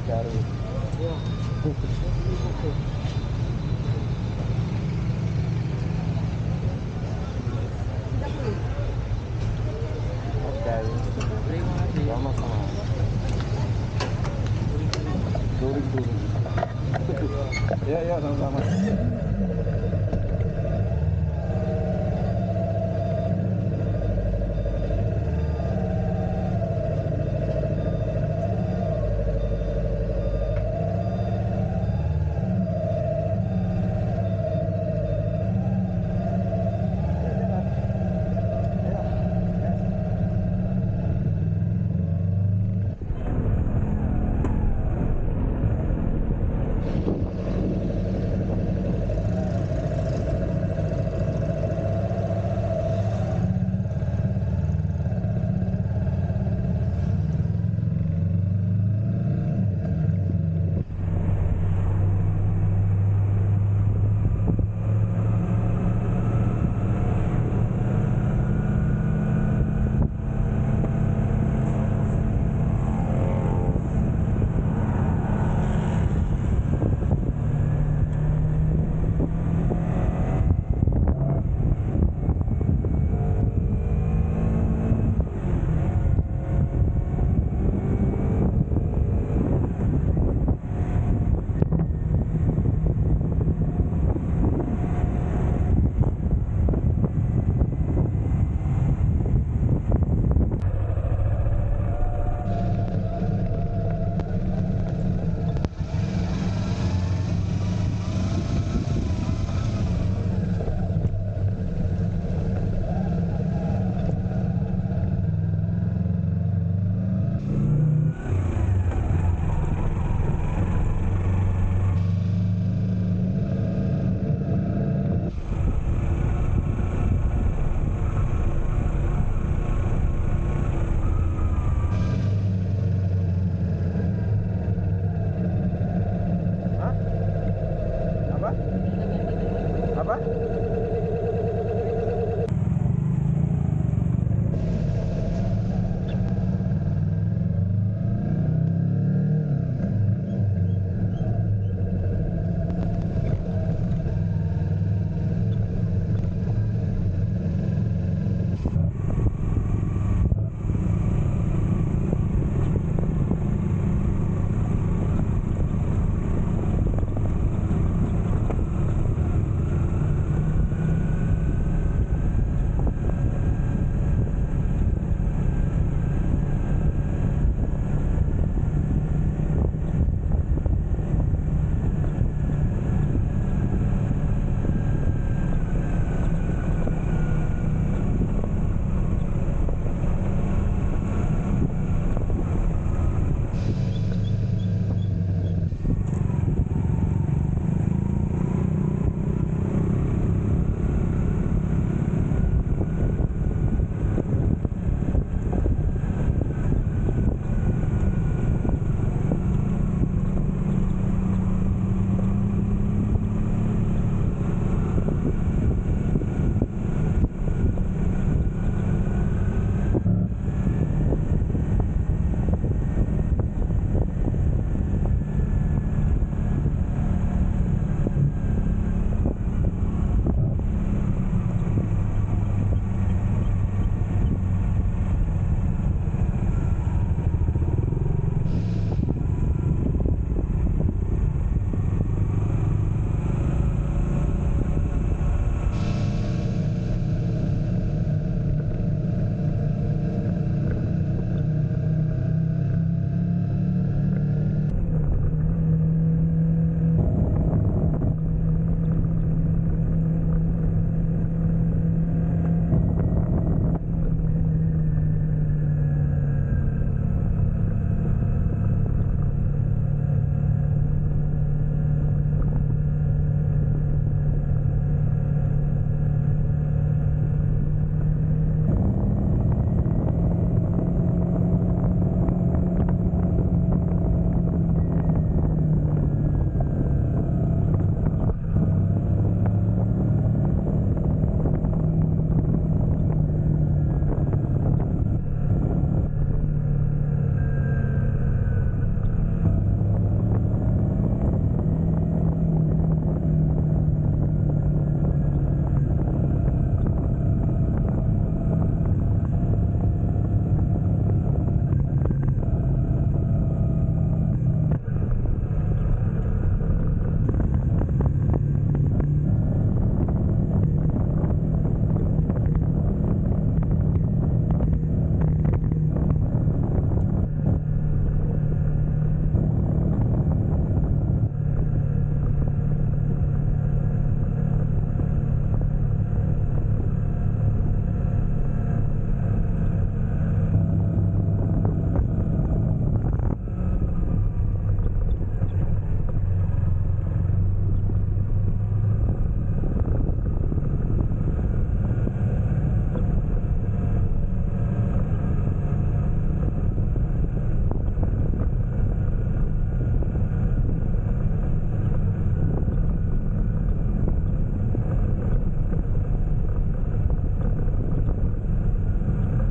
dicari. Iya. Oke, Terima kasih. sama-sama. Duri dulu. Ya ya sama-sama. Apa?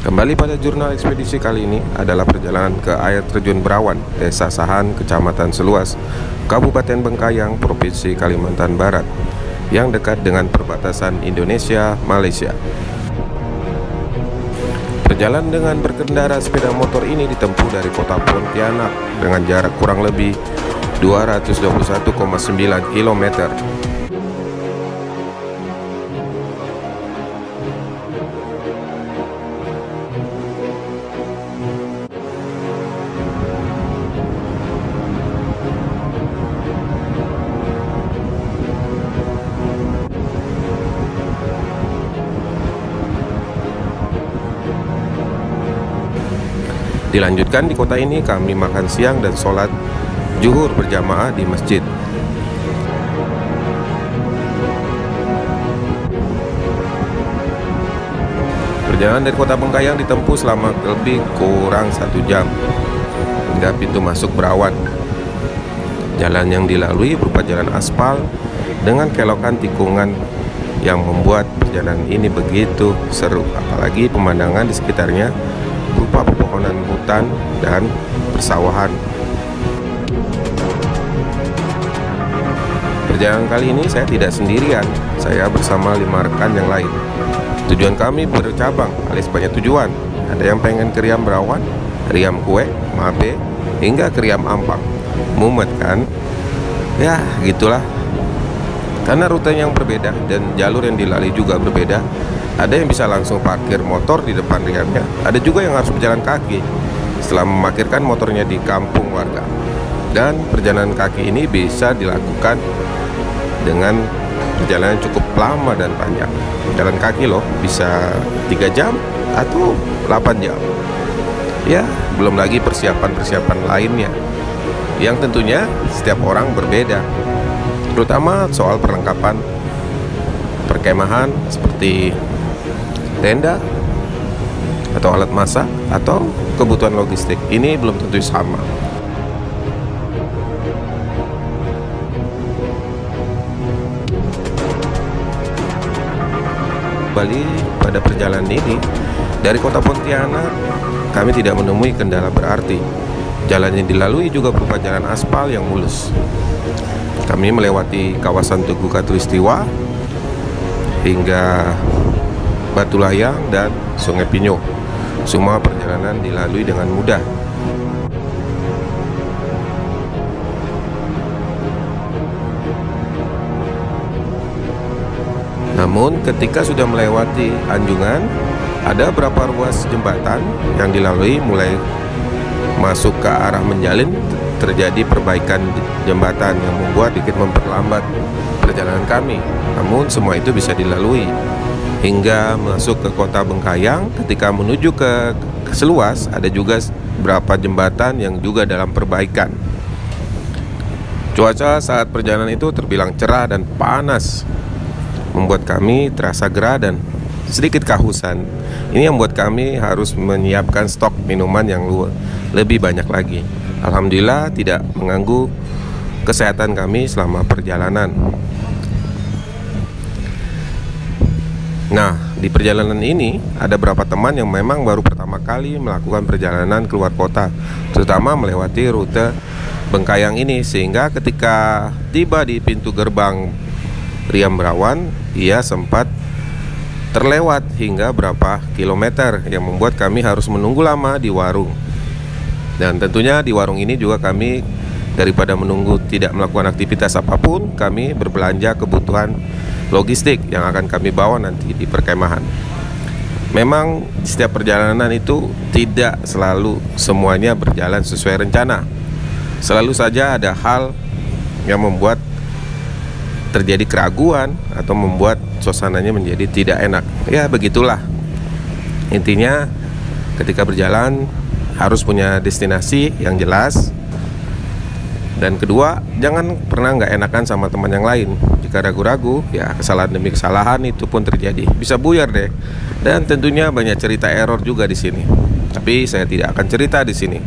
Kembali pada jurnal ekspedisi kali ini adalah perjalanan ke air terjun Berawan, Desa Sahan, Kecamatan Seluas, Kabupaten Bengkayang, Provinsi Kalimantan Barat, yang dekat dengan perbatasan Indonesia-Malaysia. Perjalanan dengan berkendara sepeda motor ini ditempuh dari kota Pontianak dengan jarak kurang lebih 221,9 km. Dilanjutkan di kota ini kami makan siang dan sholat zuhur berjamaah di masjid. Perjalanan dari kota Bengkayang ditempuh selama lebih kurang 1 jam hingga pintu masuk Berawan. Jalan yang dilalui berupa jalan aspal dengan kelokan tikungan yang membuat perjalanan ini begitu seru, apalagi pemandangan di sekitarnya berupa pepohonan hutan dan persawahan. Perjalanan kali ini saya tidak sendirian, saya bersama 5 rekan yang lain. Tujuan kami bercabang alias banyak tujuan. Ada yang pengen ke Riam Berawan, Riam Kue, Mabe, hingga ke Riam Ampang. Mumet kan? Ya gitulah. Karena rute yang berbeda dan jalur yang dilalui juga berbeda, ada yang bisa langsung parkir motor di depan riamnya, ada juga yang harus berjalan kaki setelah memarkirkan motornya di kampung warga. Dan perjalanan kaki ini bisa dilakukan dengan perjalanan cukup lama dan panjang. Jalan kaki loh, bisa 3 jam atau 8 jam. Ya, belum lagi persiapan-persiapan lainnya yang tentunya setiap orang berbeda, terutama soal perlengkapan perkemahan seperti tenda atau alat masak atau kebutuhan logistik. Ini belum tentu sama. Kembali pada perjalanan ini, dari kota Pontianak kami tidak menemui kendala berarti. Jalan yang dilalui juga berupa jalan aspal yang mulus. Kami melewati kawasan Tugu Katulistiwa hingga Batu Layang dan Sungai Pinyo. Semua perjalanan dilalui dengan mudah. Namun ketika sudah melewati Anjungan, ada beberapa ruas jembatan yang dilalui. Mulai masuk ke arah Menjalin, terjadi perbaikan jembatan yang membuat sedikit memperlambat perjalanan kami. Namun semua itu bisa dilalui hingga masuk ke kota Bengkayang. Ketika menuju ke Seluas, ada juga beberapa jembatan yang juga dalam perbaikan. Cuaca saat perjalanan itu terbilang cerah dan panas, membuat kami terasa gerah dan sedikit kehausan. Ini yang membuat kami harus menyiapkan stok minuman yang lebih banyak lagi. Alhamdulillah tidak mengganggu kesehatan kami selama perjalanan. Nah, di perjalanan ini ada beberapa teman yang memang baru pertama kali melakukan perjalanan keluar kota, terutama melewati rute Bengkayang ini, sehingga ketika tiba di pintu gerbang Riam Berawan, ia sempat terlewat hingga berapa kilometer yang membuat kami harus menunggu lama di warung. Dan tentunya di warung ini juga kami, daripada menunggu tidak melakukan aktivitas apapun, kami berbelanja kebutuhan logistik yang akan kami bawa nanti di perkemahan. Memang setiap perjalanan itu tidak selalu semuanya berjalan sesuai rencana. Selalu saja ada hal yang membuat terjadi keraguan atau membuat suasananya menjadi tidak enak. Ya begitulah. Intinya ketika berjalan harus punya destinasi yang jelas. Dan kedua, jangan pernah nggak enakan sama teman yang lain. Jika ragu-ragu, ya kesalahan demi kesalahan itu pun terjadi. Bisa buyar deh. Dan tentunya banyak cerita error juga di sini. Tapi saya tidak akan cerita di sini.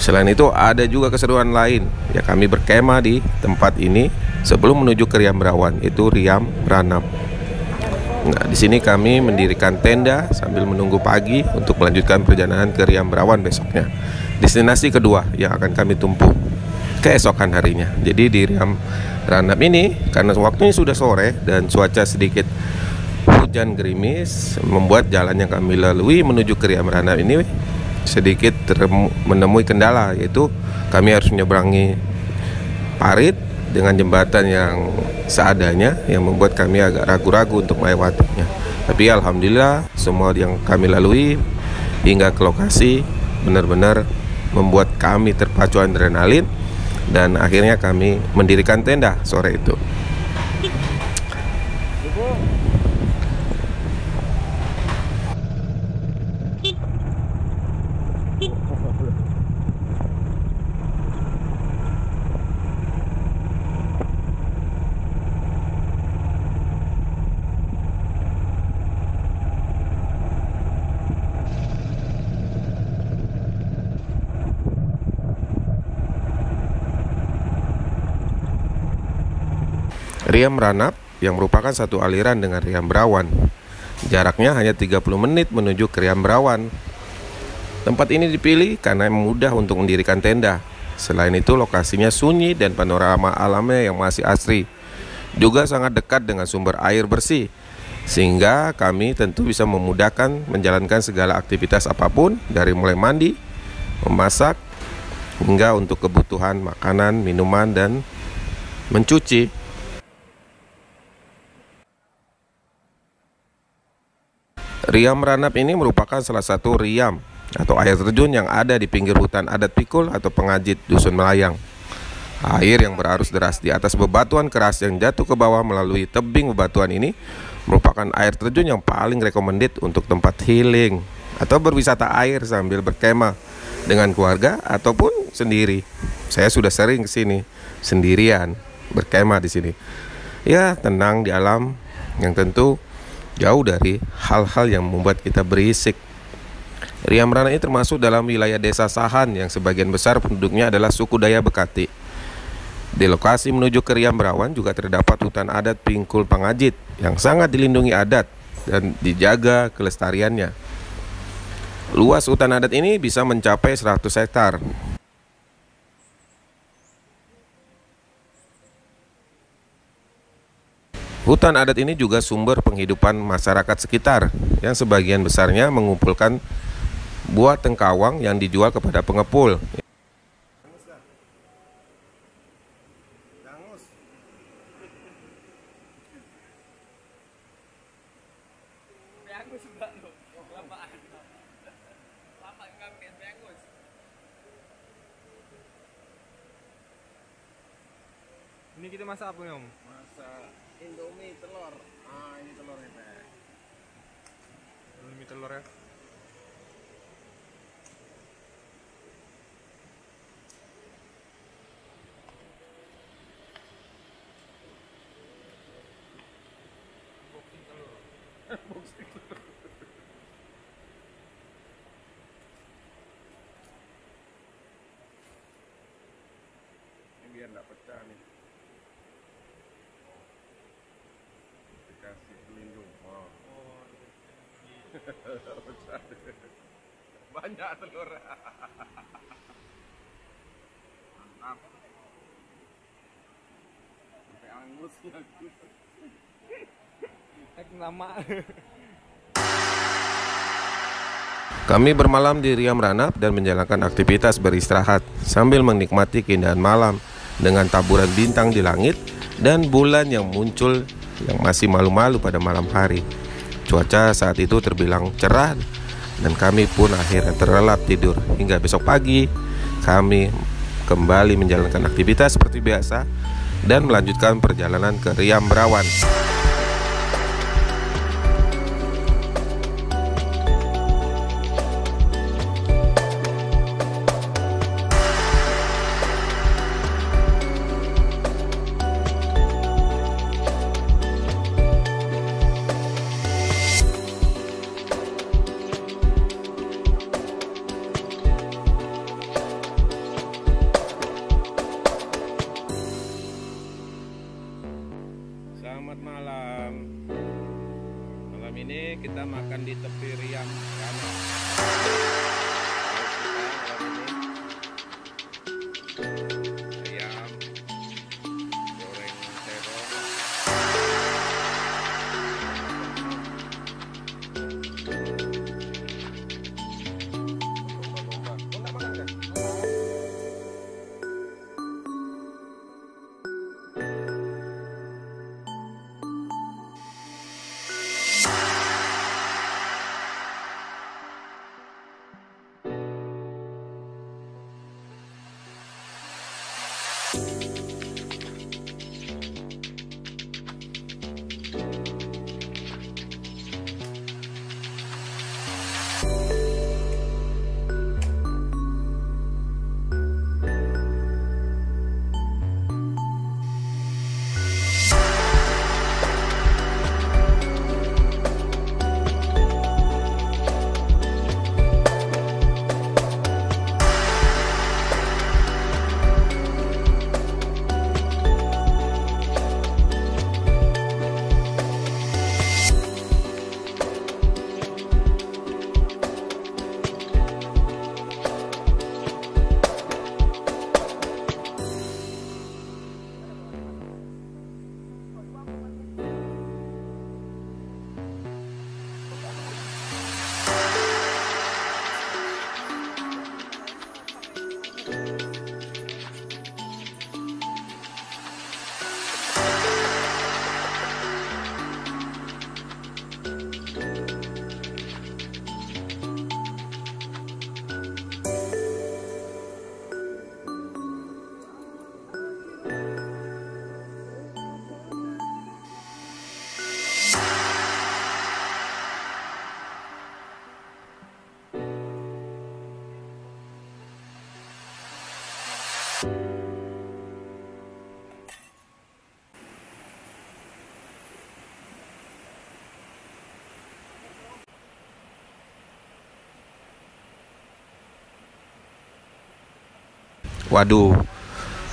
Selain itu ada juga keseruan lain ya, kami berkemah di tempat ini sebelum menuju ke Riam Brawan, itu Riam Ranap. Nah, di sini kami mendirikan tenda sambil menunggu pagi untuk melanjutkan perjalanan ke Riam Brawan besoknya. Destinasi kedua yang akan kami tempuh keesokan harinya. Jadi di Riam Ranap ini karena waktunya sudah sore dan cuaca sedikit hujan gerimis, membuat jalan yang kami lalui menuju ke Riam Ranap ini sedikit menemui kendala, yaitu kami harus menyeberangi parit dengan jembatan yang seadanya yang membuat kami agak ragu-ragu untuk melewatinya. Tapi alhamdulillah semua yang kami lalui hingga ke lokasi benar-benar membuat kami terpacu adrenalin, dan akhirnya kami mendirikan tenda sore itu. Riam Ranap yang merupakan satu aliran dengan Riam Brawan. Jaraknya hanya 30 menit menuju ke Riam Brawan. Tempat ini dipilih karena mudah untuk mendirikan tenda. Selain itu lokasinya sunyi dan panorama alamnya yang masih asri. Juga sangat dekat dengan sumber air bersih, sehingga kami tentu bisa memudahkan menjalankan segala aktivitas apapun, dari mulai mandi, memasak, hingga untuk kebutuhan makanan, minuman, dan mencuci. Riam Ranap ini merupakan salah satu riam atau air terjun yang ada di pinggir hutan adat Pikul atau Pengajit Dusun Melayang. Air yang berarus deras di atas bebatuan keras yang jatuh ke bawah melalui tebing bebatuan ini merupakan air terjun yang paling recommended untuk tempat healing atau berwisata air sambil berkemah dengan keluarga ataupun sendiri. Saya sudah sering ke sini sendirian berkemah di sini. Ya, tenang di alam yang tentu jauh dari hal-hal yang membuat kita berisik. Riam Ranap ini termasuk dalam wilayah desa Sahan yang sebagian besar penduduknya adalah suku Dayak Bekati. Di lokasi menuju ke Riam Brawan juga terdapat hutan adat Pikul Pengajit yang sangat dilindungi adat dan dijaga kelestariannya. Luas hutan adat ini bisa mencapai 100 hektar. Hutan adat ini juga sumber penghidupan masyarakat sekitar yang sebagian besarnya mengumpulkan buah tengkawang yang dijual kepada pengepul. Ini kita masak apa nih, Om? Masak Indomie telur. Ah, ini telurnya, Pak. Indomie telur ya. Boxing telur. Boxing telur. Ini biar nggak pecah nih. Kasih pelindung. Oh. Banyak telur. Mantap. Sampai angus ya. Lama. Kami bermalam di Riam Ranap dan menjalankan aktivitas beristirahat sambil menikmati keindahan malam dengan taburan bintang di langit dan bulan yang muncul yang masih malu-malu pada malam hari. Cuaca saat itu terbilang cerah dan kami pun akhirnya terlelap tidur. Hingga besok pagi kami kembali menjalankan aktivitas seperti biasa dan melanjutkan perjalanan ke Riam Brawan. Waduh,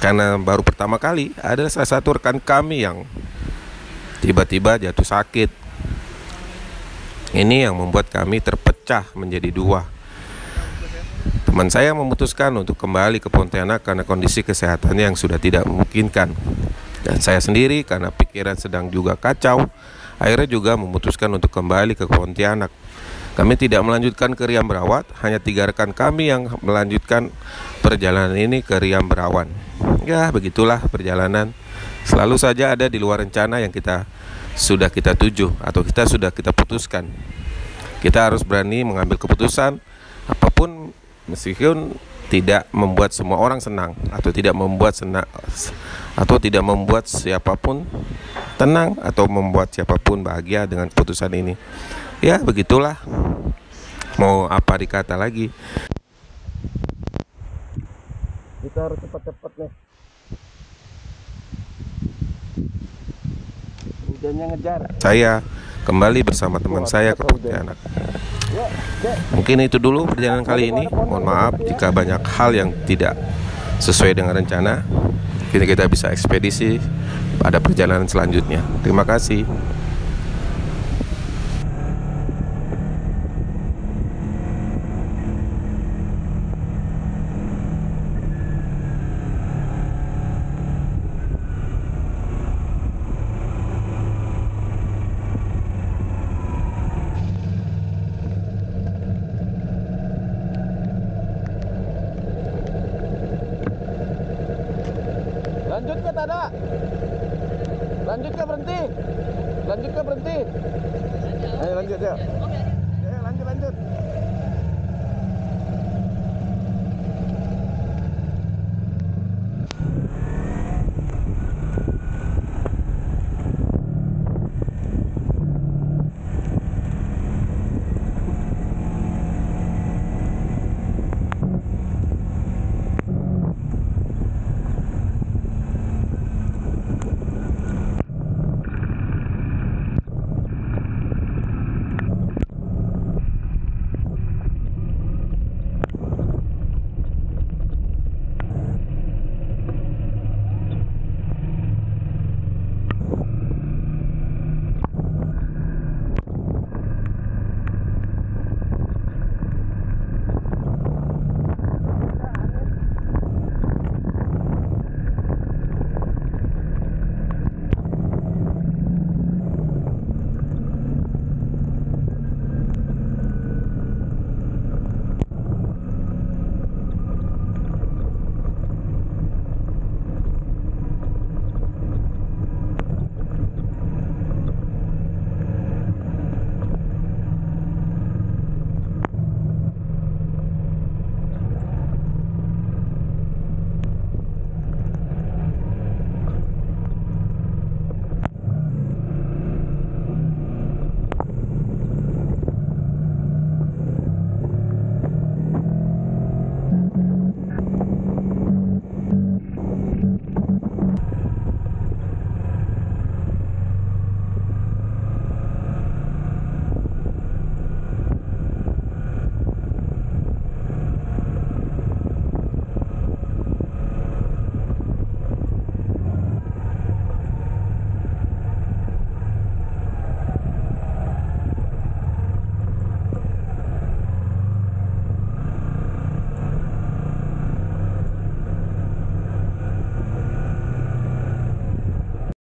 karena baru pertama kali ada salah satu rekan kami yang tiba-tiba jatuh sakit. Ini yang membuat kami terpecah menjadi dua. Teman saya memutuskan untuk kembali ke Pontianak karena kondisi kesehatannya yang sudah tidak memungkinkan. Dan saya sendiri karena pikiran sedang juga kacau, akhirnya juga memutuskan untuk kembali ke Pontianak. Kami tidak melanjutkan ke Riam Berawat, hanya 3 rekan kami yang melanjutkan perjalanan ini ke Riam Berawan. Ya, begitulah perjalanan. Selalu saja ada di luar rencana yang sudah kita tuju atau sudah kita putuskan. Kita harus berani mengambil keputusan apapun, meskipun tidak membuat semua orang senang atau tidak membuat siapapun tenang atau membuat siapapun bahagia dengan keputusan ini. Ya, begitulah. Mau apa dikata lagi? Kita harus cepat-cepat nih. Hujannya ngejar. Saya kembali bersama teman saya ke Pontianak. Mungkin itu dulu perjalanan kali ini. Mohon maaf jika banyak hal yang tidak sesuai dengan rencana. Kini kita bisa ekspedisi pada perjalanan selanjutnya. Terima kasih. Lanjut ke tada. Lanjut ke berhenti. Lanjut ke berhenti. Ayo lanjut ya.